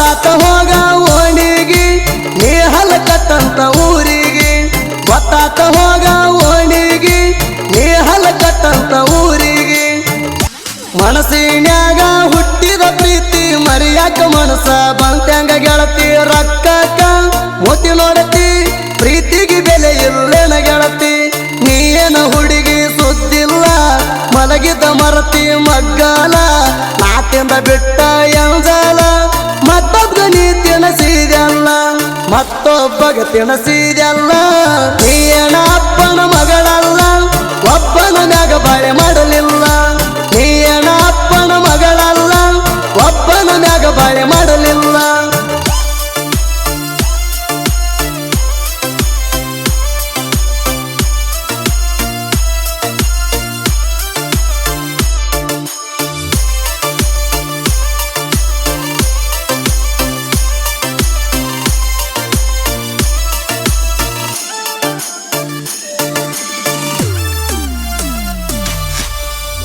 ಗೊತ್ತಾತ ಹೋಗ ಓಣಿಗಿ ನೀ ಹಲಕತ್ತಂತ ಊರಿಗೆ ಗೊತ್ತಾತ ಹೋಗ ಓಣಿಗಿ ನೀ ಹಲಕತ್ತಂತ ಊರಿಗೆ ಮನಸ್ಸಿನ್ಯಾಗ ಹುಟ್ಟಿದ ಪ್ರೀತಿ ಮರಿಯಾಕ ಮನಸ ಬಂತ್ಯಂಗ ಗೆಳತಿ ರೊಕ್ಕಕ್ಕ ಮೋತಿ ನೋಡತಿ ಪ್ರೀತಿಗೆ ಬೆಲೆ ಇಲ್ಲೇನ ಗೆಳತಿ ನೀ ಏನ ಹುಡುಗಿ ಸುದ್ದಿಲ್ಲ ಮಲಗಿದ ಮರತಿ ಮಗ್ಗಾಲ ನಾತಿಂದ ಬಿಟ್ಟ ಎಂಜಾಲ ಮತ್ತೊಬ್ಬ ನೀ ತಿನಸಿದೆಲ್ಲ ಮತ್ತೊಬ್ಬಗ ತಿನಸಿದೆಲ್ಲ ನೀ ಏನ ಅಪ್ಪನ ಮಗಳಲ್ಲ ಒಬ್ಬನ ಮ್ಯಾಗ ಬಾಳೆ ಮಾಡಲಿಲ್ಲ ನೀ ಏನ ಅಪ್ಪನ ಮಗಳಲ್ಲ ಒಬ್ಬನ ಮ್ಯಾಗ ಬಾಳೆ ಮಾಡಲಿಲ್ಲ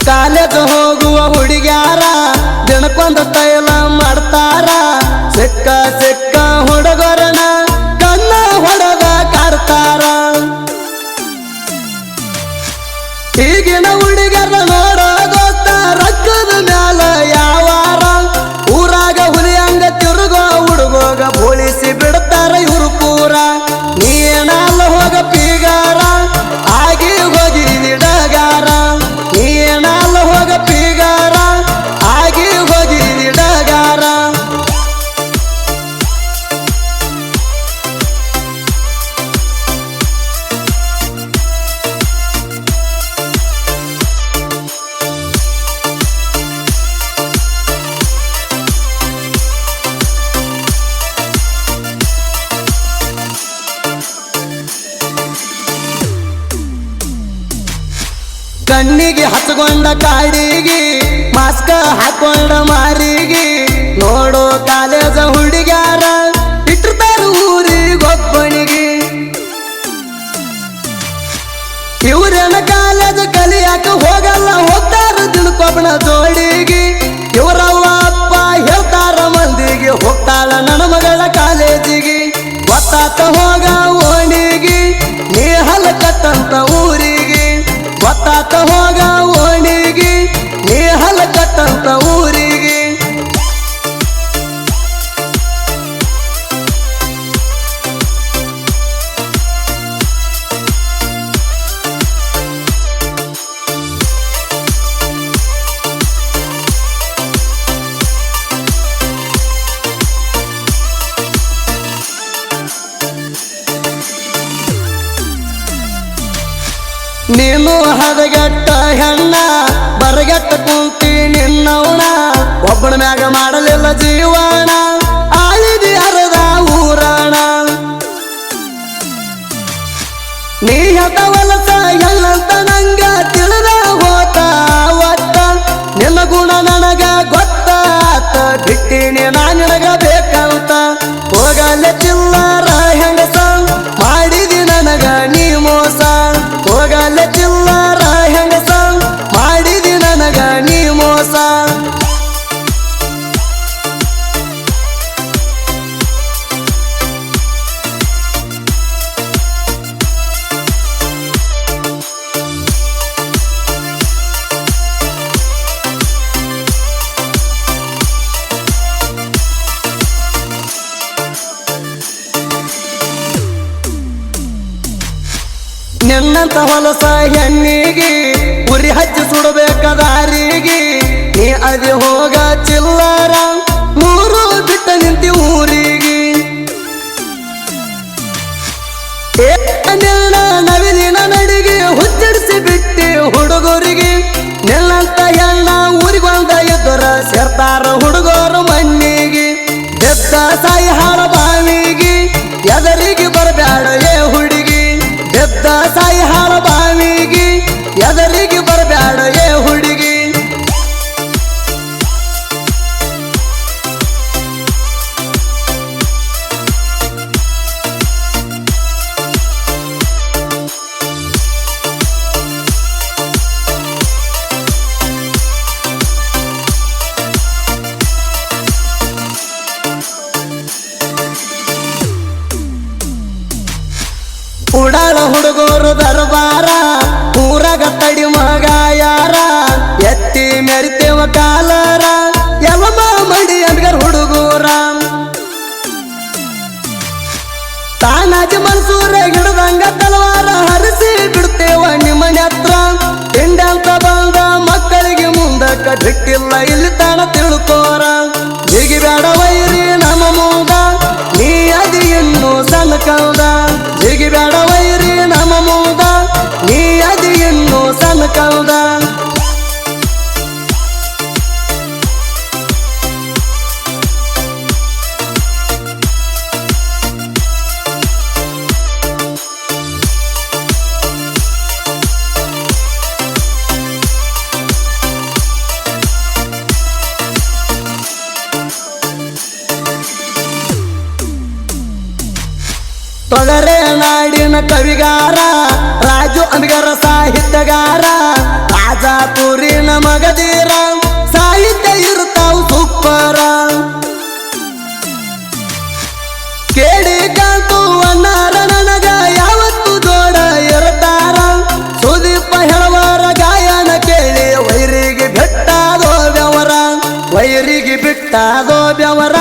ಕಾಲೇಜ್ ಹೋಗುವ ಹುಡುಗ್ಯಾರ ದಿನಕ್ಕೊಂದು ತೈಲ ಮಾಡ್ತಾರ ಸಿಕ್ಕ ಸಿಕ್ಕ ಹುಡುಗರನ ಕಣ್ಣ ಹೊಡೆದ ಕಾಡ್ತಾರ ಈಗಿನ ಹುಡುಗರ ನೋಡ ದೋಸ್ತ ರೊಕ್ಕದ ಮ್ಯಾಲ ಯಾವಾರ ಊರಾಗ ಹುಲಿಯಂಗ ತಿರುಗೋ ಹುಡುಗೋಗ ಬೋಳಿಸಿ ಬಿಡ್ತಾರ ಇವ್ರು ಪೂರ ನೀ ಏನಲ್ಲ ಹೋಗ ಪೀಗಾರ ಆಗಿ ಹೋಗಿ ನಿಡಗಾರ ನೀ ಏನಲ್ಲ ಹೋಗ ಪೀಗಾರ ಆಗಿ ಹೋಗಿ ನಿಡಗಾರ ಕಣ್ಣಿಗೆ ಹಚ್ಕೊಂಡ ಕಾಡಿಗೆ ಮಾಸ್ಕ ಹಾಕೊಂಡ ಮಾರಿಗೆ ನೋಡೋ ಕಾಲೇಜ ಹುಡುಗ್ಯಾರ ಇಟ್ಟಿರ್ತಾರ ಊರಿಗೊಬ್ಬನಿಗೆ ಇವ್ರೇನ ಕಾಲೇಜ್ ಕಲಿಯಾಕ ಹೋಗಲ್ಲ ಹೋಗ್ತಾರ ದಿನಕ್ಕೊಬ್ಬನ ಜೋಡಿಗೆ ಇವರವ್ವ ಅಪ್ಪ ಹೇಳ್ತಾರ ಮಂದಿಗೆ ಹೋಗ್ತಾಳ ನನ್ನ ಮಗಳ ಕಾಲೇಜಿಗೆ ಗೊತ್ತಾತ ಹೋಗ ಓಣಿಗೆ ನೀ ಹಲಕತ್ತಂತ ಊರಿಗೆ ಗೊತ್ತಾತ ಹೋಗ ಓಣಿಗೆ ನೀ ಹಲಕತ್ತಂತ ಊರಿಗೆ ನೀನು ಹದಗೆಟ್ಟ ಹೆಣ್ಣ ಬರಗೆಟ್ಟ ಕುಂತಿ ನಿನ್ನವಣ ಒಬ್ಬನ ಮ್ಯಾಗ ಮಾಡಲಿಲ್ಲ ಜೀವನ ಆಳಿದಿ ಅರದ ಊರಾಣ ನೀ ಹತ ವಲಸ ಎಲ್ಲಂತ ನಂಗ ತಿಳಿದ ಹೋತ ಒಟ್ಟ ನಿನ್ನ ಗುಣ ನನಗ ಗೊತ್ತಾತ ಬಿಟ್ಟಿನಿ ನಾ ನಿನಗ ಬೇಕಂತ ಹೋಗಲೆ ಚಿಲ್ಲರ ಹೆಂಗಸ ಮಾಡಿದಿ ನನಗ ನೀ ಮೋಸ ಹೋಗಲೆ ಚಿಲ್ಲರ ಹೆಂಗಸ ಮಾಡಿದಿ ನನಗ ನೀ ಮೋಸ ನಿನ್ನಂತ ಹೊಲಸ ಹೆಣ್ಣಿಗೆ ಉರಿ ಹಚ್ಚಿ ಸುಡಬೇಕಾದಾರಿಗೆ ನೀ ಅದಿ ಹೋಗ ಚಿಲ್ಲರ ಮೂರು ಬಿಟ್ಟ ನಿಂತಿ ಊರಿಗೆ ನಿನ್ನ ನವಿಲಿನ ನಡಿಗೆ ಹುಚ್ಚಡಿಸಿ ಬಿಟ್ಟಿ ಹುಡುಗರಿಗೆ ನಿನ್ನಂತ ಹೆಣ್ಣ ಊರಿಗೊಂದ ಎದ್ದರ ಸೇರ್ತಾರ ಹುಡುಗರು ಮಣ್ಣಿಗೆ ಬೆದ್ದ ಸಾಯಿ ಹಾಳ ಬಾವಿಗೆ ಎದರಿಗೆ ಬರಬ್ಯಾಡ ಏ ಹುಡುಗಿ ಬೆದ್ದ ಸಾಯಿ ಹಾಳ ಬಾವಿಗೆ ಎದರಿಗೆ ಬರಬ್ಯಾಡ ಏ ಹುಡುಗಿ ತಾನಾಜಿ ಮನ್ಸೂರ ಹಿಡ್ದಂಗ ತಲವಾರ ಹರಿಸಿ ಬಿಡ್ತೇವ ನಿಮ್ಮನೆ ಹತ್ರ ತಿಂಡಂತ ಬಂದ ಮಕ್ಕಳಿಗೆ ಮುಂದಕ್ಕ ಬಿಟ್ಟಿಲ್ಲ ಇಲ್ಲಿ ತಾನ ತಿಳ್ಕೋರ ಜಿಗಿ ಬೇಡ ವೈರಿ ನಮ್ಮ ಮೂದ ನೀ ಅದಿ ಇನ್ನು ಸಣ್ಣ ಕಲ್ದ ಜಿಗಿ ಬೇಡ ವೈರಿ ನಮ್ಮ ಮೂದ ನೀ ಅದಿ ಇನ್ನು ಸಣ್ಣ ಕಲ್ದ ತೊಗರೆ ನಾಡಿನ ಕವಿಗಾರ ರಾಜು ಅಂಬಿಗರ ಸಾಹಿತ್ಯಗಾರ ರಾಜಾಪುರಿನ ಮಗದೀರ ಸಾಹಿತ್ಯ ಇರ್ತಾವು ಸೂಪರ ಕೇಳಿ ಕಾಂತು ಅನ್ನಾರ ನನಗ ಯಾವತ್ತು ಜೋಡ ಇರ್ತಾರ ಸುದೀಪ ಹೇಳುವರ ಗಾಯನ ಕೇಳಿ ವೈರಿಗೆ ಬಿಟ್ಟಾದೋ ಬೆವರ ವೈರಿಗೆ ಬಿಟ್ಟಾದೋ ಬೆವರ